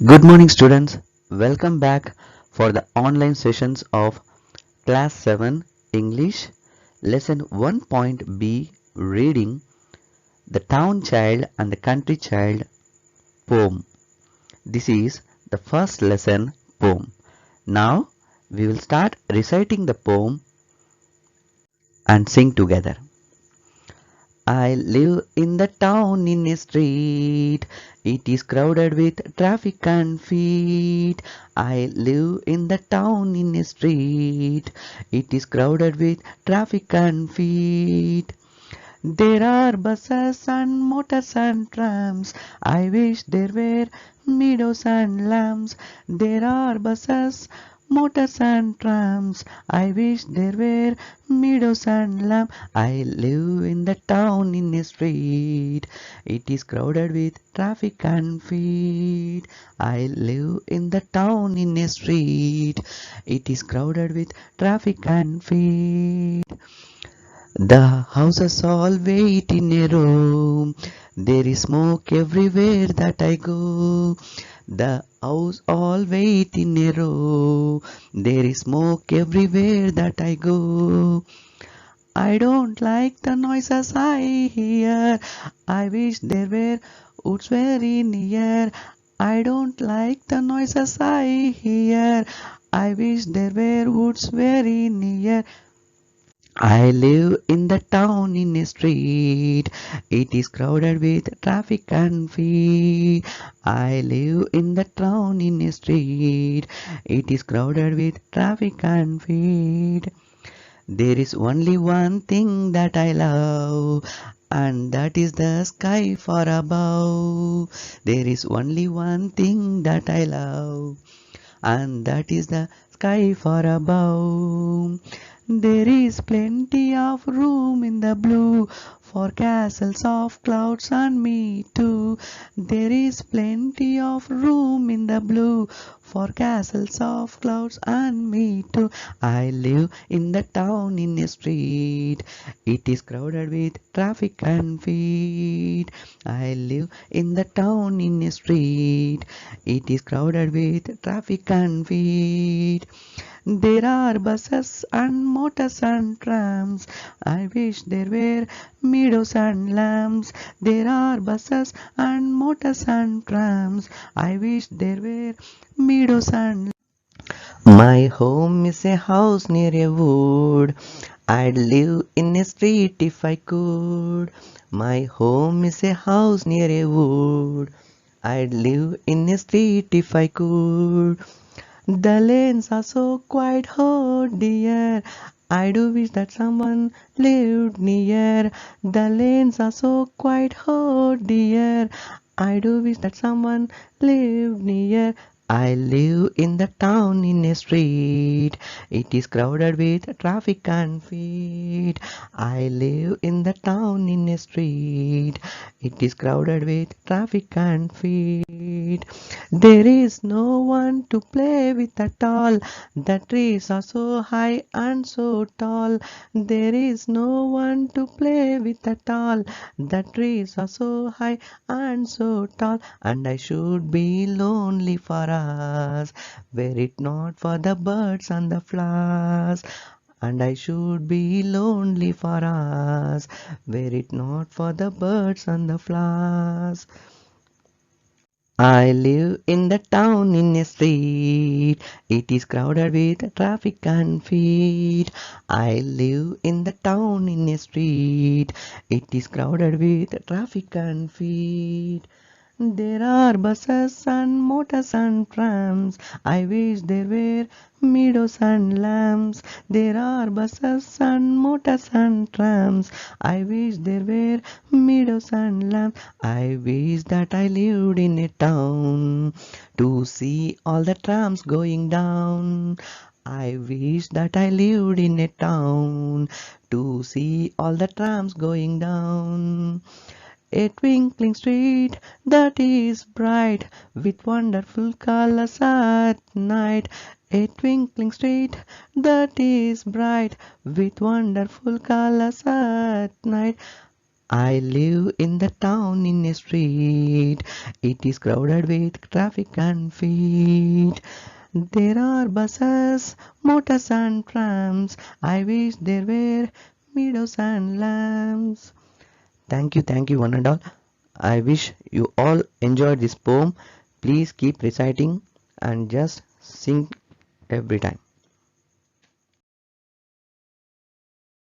Good morning, students. Welcome back for the online sessions of Class 7 English Lesson 1.B Reading The Town Child and the Country Child Poem. This is the first lesson poem. Now we will start reciting the poem and sing together. I live in the town in a street. It is crowded with traffic and feet. I live in the town in a street. It is crowded with traffic and feet. There are buses and motors and trams. I wish there were meadows and lambs. There are buses, motors and trams. I wish there were meadows and lambs. I live in the town in a street. It is crowded with traffic and feet. I live in the town in a street. It is crowded with traffic and feet. The houses all wait in a row. There is smoke everywhere that I go. The house all wait in a row. There is smoke everywhere that I go. I don't like the noises I hear. I wish there were woods very near. I don't like the noises I hear. I wish there were woods very near. I live in the town in a street. It is crowded with traffic and feet. I live in the town in a street. It is crowded with traffic and feet. There is only one thing that I love, and that is the sky far above. There is only one thing that I love, and that is the sky far above. There is plenty of room in the blue for castles of clouds and me too. There is plenty of room in the blue for castles of clouds and me too. I live in the town in a street. It is crowded with traffic and feet. I live in the town in a street. It is crowded with traffic and feet. There are buses and motors and trams. I wish there were meadows and lambs. There are buses and motors and trams. I wish there were meadows and my home is a house near a wood. I'd live in a street if I could. My home is a house near a wood. I'd live in a street if I could. The lanes are so quiet, oh dear. I do wish that someone lived near. The lanes are so quiet, oh dear. I do wish that someone lived near. I live in the town in a street. It is crowded with traffic and feet. I live in the town in a street. It is crowded with traffic and feet. There is no one to play with at all. The trees are so high and so tall. There is no one to play with at all. The trees are so high and so tall. And I should be lonely for us, were it not for the birds and the flowers. And I should be lonely for us, were it not for the birds and the flowers. I live in the town in a street. It is crowded with traffic and feet. I live in the town in a street. It is crowded with traffic and feet. There are buses and motors and trams. I wish there were meadows and lambs. There are buses and motors and trams. I wish there were meadows and lambs. I wish that I lived in a town to see all the trams going down. I wish that I lived in a town to see all the trams going down. A twinkling street that is bright with wonderful colors at night. A twinkling street that is bright with wonderful colors at night. I live in the town in a street. It is crowded with traffic and feet. There are buses, motors and trams. I wish there were meadows and lambs. Thank you, one and all. I wish you all enjoyed this poem. Please keep reciting and just sing every time.